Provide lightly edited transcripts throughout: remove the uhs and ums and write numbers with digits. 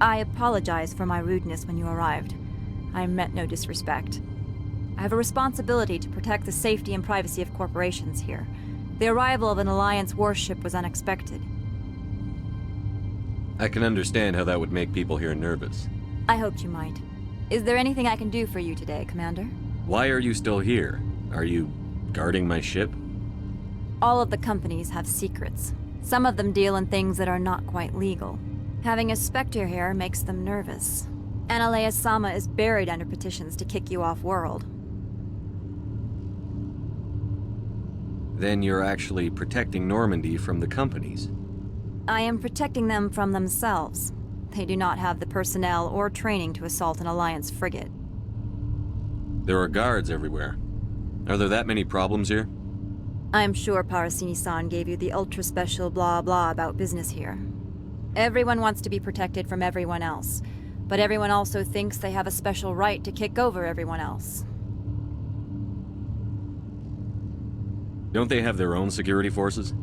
I apologize for my rudeness when you arrived. I meant no disrespect. I have a responsibility to protect the safety and privacy of corporations here. The arrival of an Alliance warship was unexpected. I can understand how that would make people here nervous. I hoped you might. Is there anything I can do for you today, Commander? Why are you still here? Are you guarding my ship? All of the companies have secrets. Some of them deal in things that are not quite legal. Having a Spectre here makes them nervous. Analea Sama is buried under petitions to kick you off-world. Then you're actually protecting Normandy from the companies. I am protecting them from themselves. They do not have the personnel or training to assault an Alliance frigate. There are guards everywhere. Are there that many problems here? I am sure Parasini-san gave you the ultra-special blah-blah about business here. Everyone wants to be protected from everyone else, but everyone also thinks they have a special right to kick over everyone else. Don't they have their own security forces?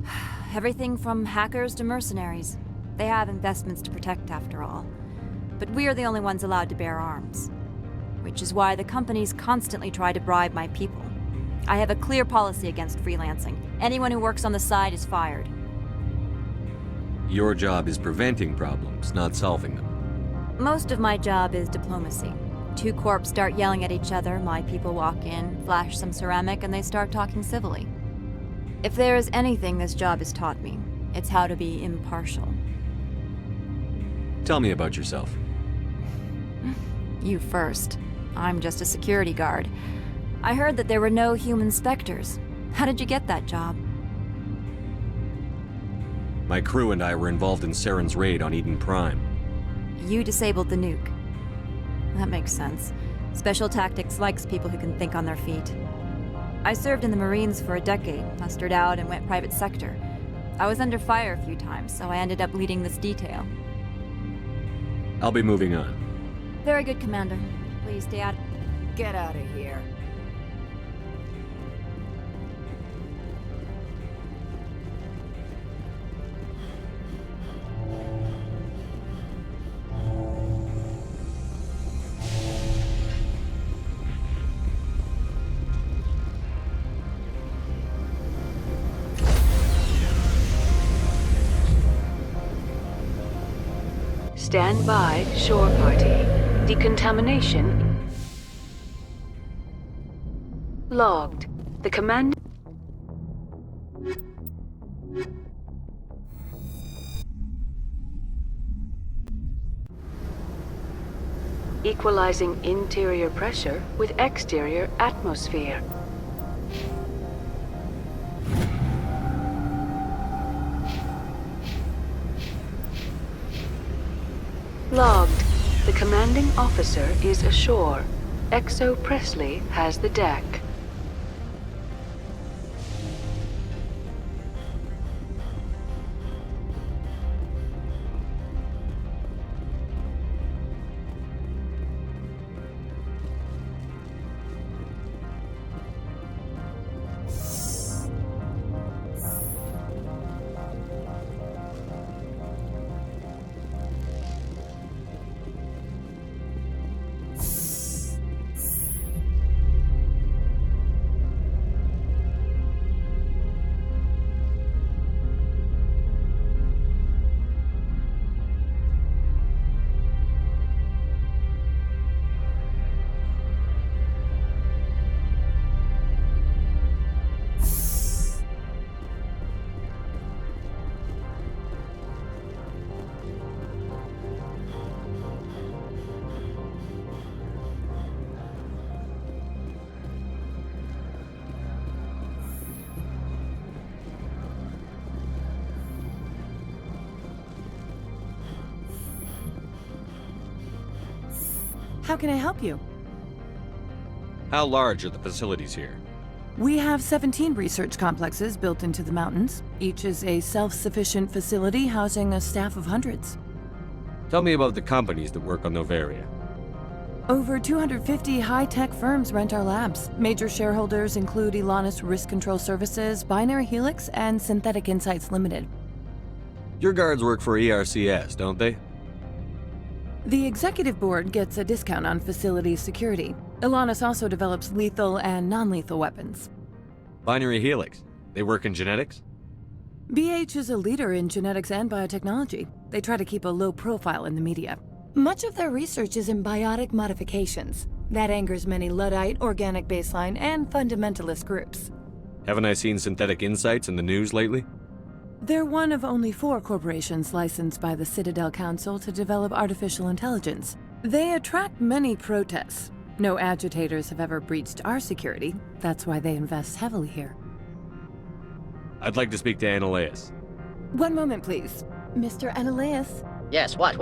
Everything from hackers to mercenaries. They have investments to protect after all. But we are the only ones allowed to bear arms. Which is why the companies constantly try to bribe my people. I have a clear policy against freelancing. Anyone who works on the side is fired. Your job is preventing problems, not solving them. Most of my job is diplomacy. Two corps start yelling at each other, my people walk in, flash some ceramic, and they start talking civilly. If there is anything this job has taught me, it's how to be impartial. Tell me about yourself. You first. I'm just a security guard. I heard that there were no human Spectres. How did you get that job? My crew and I were involved in Saren's raid on Eden Prime. You disabled the nuke. That makes sense. Special Tactics likes people who can think on their feet. I served in the Marines for a decade, mustered out, and went private sector. I was under fire a few times, so I ended up leading this detail. I'll be moving on. Very good, Commander. Please stay out. Get out of here. Stand by, shore party. Decontamination logged. The command... Equalizing interior pressure with exterior atmosphere. Logged. The commanding officer is ashore. Exo Presley has the deck. How can I help you? How large are the facilities here? We have 17 research complexes built into the mountains. Each is a self-sufficient facility housing a staff of hundreds. Tell me about the companies that work on Noveria. Over 250 high-tech firms rent our labs. Major shareholders include Elanus Risk Control Services, Binary Helix, and Synthetic Insights Limited. Your guards work for ERCS, don't they? The executive board gets a discount on facility security. Ilanis also develops lethal and non-lethal weapons. Binary Helix. They work in genetics? BH is a leader in genetics and biotechnology. They try to keep a low profile in the media. Much of their research is in biotic modifications. That angers many Luddite, organic baseline, and fundamentalist groups. Haven't I seen Synthetic Insights in the news lately? They're one of only 4 corporations licensed by the Citadel Council to develop artificial intelligence. They attract many protests. No agitators have ever breached our security. That's why they invest heavily here. I'd like to speak to Annaleas. One moment, please. Mr. Annaleas? Yes, what?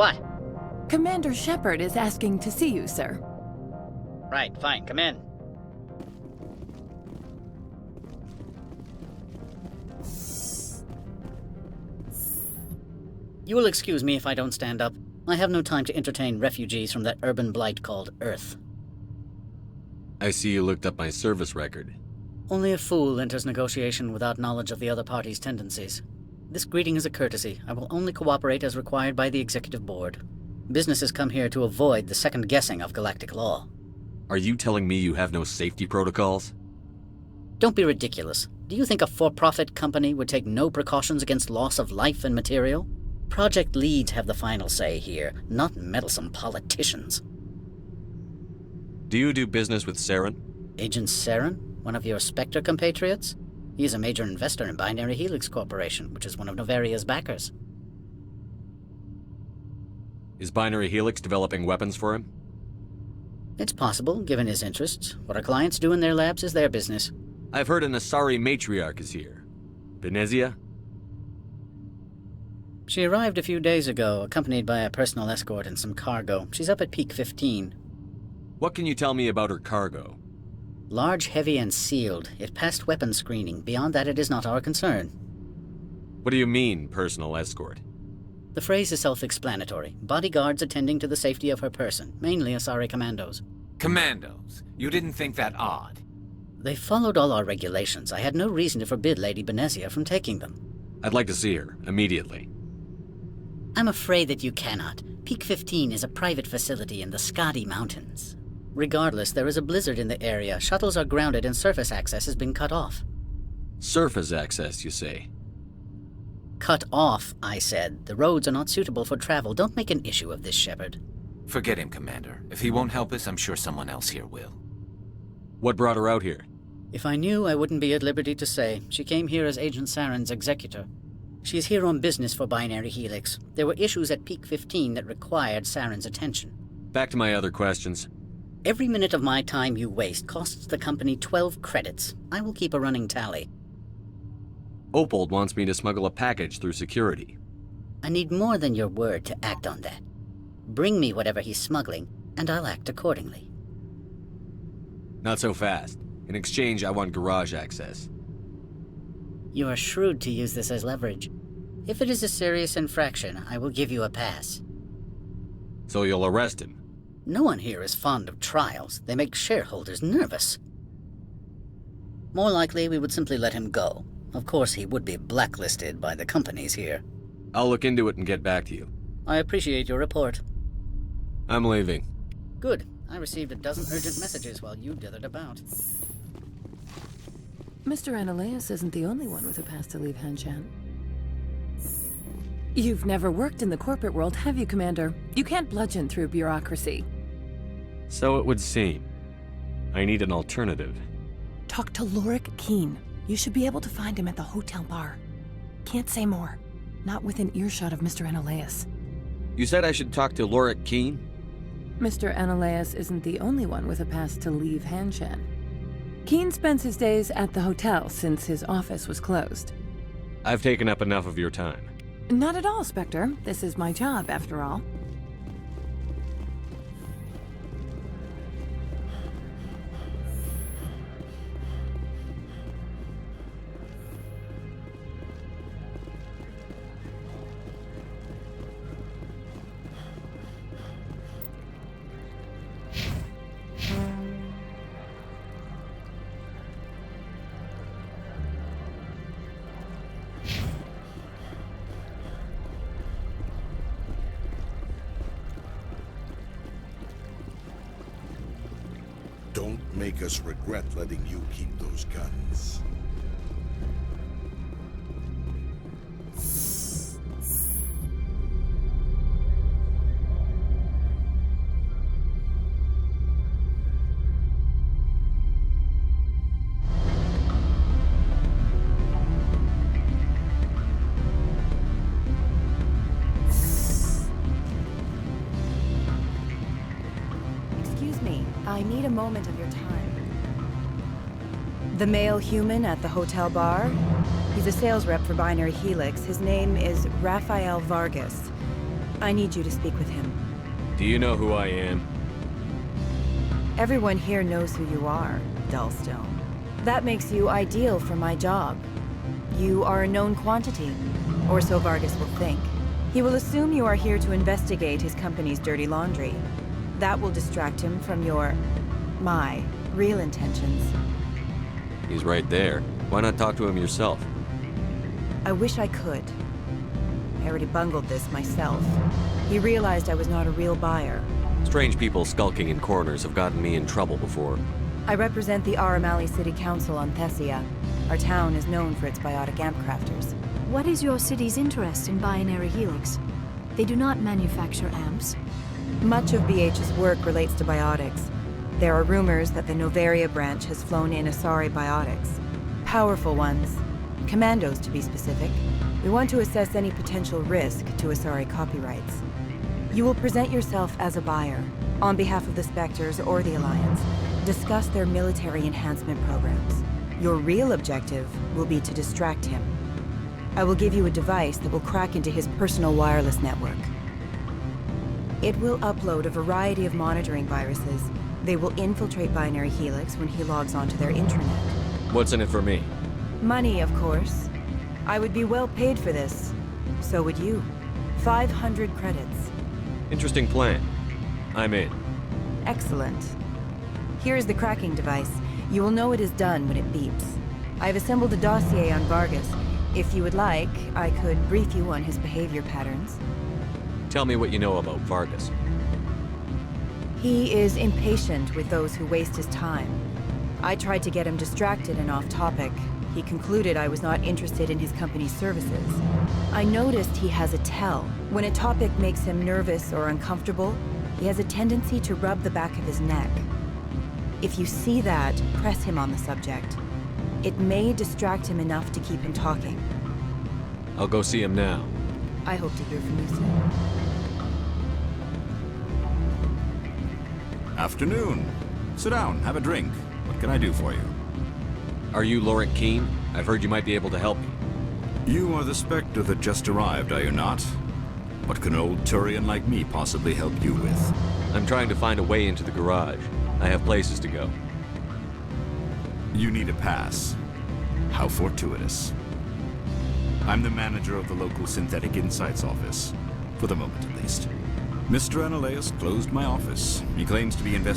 Commander Shepard is asking to see you, sir. Right, fine, come in. You will excuse me if I don't stand up. I have no time to entertain refugees from that urban blight called Earth. I see you looked up my service record. Only a fool enters negotiation without knowledge of the other party's tendencies. This greeting is a courtesy. I will only cooperate as required by the Executive Board. Businesses come here to avoid the second guessing of galactic law. Are you telling me you have no safety protocols? Don't be ridiculous. Do you think a for-profit company would take no precautions against loss of life and material? Project leads have the final say here, not meddlesome politicians. Do you do business with Saren? Agent Saren? One of your Spectre compatriots? He is a major investor in Binary Helix Corporation, which is one of Novaria's backers. Is Binary Helix developing weapons for him? It's possible, given his interests. What our clients do in their labs is their business. I've heard an Asari matriarch is here. Benezia? She arrived a few days ago, accompanied by a personal escort and some cargo. She's up at Peak 15. What can you tell me about her cargo? Large, heavy, and sealed. It passed weapons screening. Beyond that, it is not our concern. What do you mean, personal escort? The phrase is self-explanatory. Bodyguards attending to the safety of her person, mainly Asari commandos. Commandos? You didn't think that odd? They followed all our regulations. I had no reason to forbid Lady Benezia from taking them. I'd like to see her, immediately. I'm afraid that you cannot. Peak 15 is a private facility in the Skadi Mountains. Regardless, there is a blizzard in the area. Shuttles are grounded and surface access has been cut off. Surface access, you say? Cut off, I said. The roads are not suitable for travel. Don't make an issue of this, Shepard. Forget him, Commander. If he won't help us, I'm sure someone else here will. What brought her out here? If I knew, I wouldn't be at liberty to say. She came here as Agent Saren's executor. She is here on business for Binary Helix. There were issues at Peak 15 that required Saren's attention. Back to my other questions. Every minute of my time you waste costs the company 12 credits. I will keep a running tally. Opold wants me to smuggle a package through security. I need more than your word to act on that. Bring me whatever he's smuggling, and I'll act accordingly. Not so fast. In exchange, I want garage access. You are shrewd to use this as leverage. If it is a serious infraction, I will give you a pass. So you'll arrest him? No one here is fond of trials. They make shareholders nervous. More likely, we would simply let him go. Of course, he would be blacklisted by the companies here. I'll look into it and get back to you. I appreciate your report. I'm leaving. Good. I received a dozen urgent messages while you dithered about. Mr. Annaleas isn't the only one with a pass to leave Hanshan. You've never worked in the corporate world, have you, Commander? You can't bludgeon through bureaucracy. So it would seem. I need an alternative. Talk to Lorik Keen. You should be able to find him at the hotel bar. Can't say more. Not within earshot of Mr. Annaleas. You said I should talk to Lorik Keen? Mr. Annaleas isn't the only one with a pass to leave Hanshan. Keen spends his days at the hotel since his office was closed. I've taken up enough of your time. Not at all, Spectre. This is my job, after all. Don't make us regret letting you keep those guns. Excuse me, I need a moment of your time. The male human at the hotel bar? He's a sales rep for Binary Helix. His name is Rafael Vargas. I need you to speak with him. Do you know who I am? Everyone here knows who you are, Dullstone. That makes you ideal for my job. You are a known quantity, or so Vargas will think. He will assume you are here to investigate his company's dirty laundry. That will distract him from my real intentions. He's right there. Why not talk to him yourself? I wish I could. I already bungled this myself. He realized I was not a real buyer. Strange people skulking in corners have gotten me in trouble before. I represent the Aramali City Council on Thessia. Our town is known for its biotic amp crafters. What is your city's interest in Binary Helix? They do not manufacture amps. Much of BH's work relates to biotics. There are rumors that the Novaria branch has flown in Asari biotics. Powerful ones. Commandos, to be specific. We want to assess any potential risk to Asari copyrights. You will present yourself as a buyer, on behalf of the Spectres or the Alliance. Discuss their military enhancement programs. Your real objective will be to distract him. I will give you a device that will crack into his personal wireless network. It will upload a variety of monitoring viruses. They will infiltrate Binary Helix when he logs onto their intranet. What's in it for me? Money, of course. I would be well paid for this. So would you. 500 credits. Interesting plan. I'm in. Excellent. Here is the cracking device. You will know it is done when it beeps. I have assembled a dossier on Vargas. If you would like, I could brief you on his behavior patterns. Tell me what you know about Vargas. He is impatient with those who waste his time. I tried to get him distracted and off topic. He concluded I was not interested in his company's services. I noticed he has a tell. When a topic makes him nervous or uncomfortable, he has a tendency to rub the back of his neck. If you see that, press him on the subject. It may distract him enough to keep him talking. I'll go see him now. I hope to hear from you soon. Afternoon. Sit down, have a drink. What can I do for you? Are you Laurent Keane? I've heard you might be able to help me. You are the Spectre that just arrived, are you not? What can an old Turian like me possibly help you with? I'm trying to find a way into the garage. I have places to go. You need a pass. How fortuitous. I'm the manager of the local Synthetic Insights office. For the moment, at least. Mr. Analeus closed my office. He claims to be investigating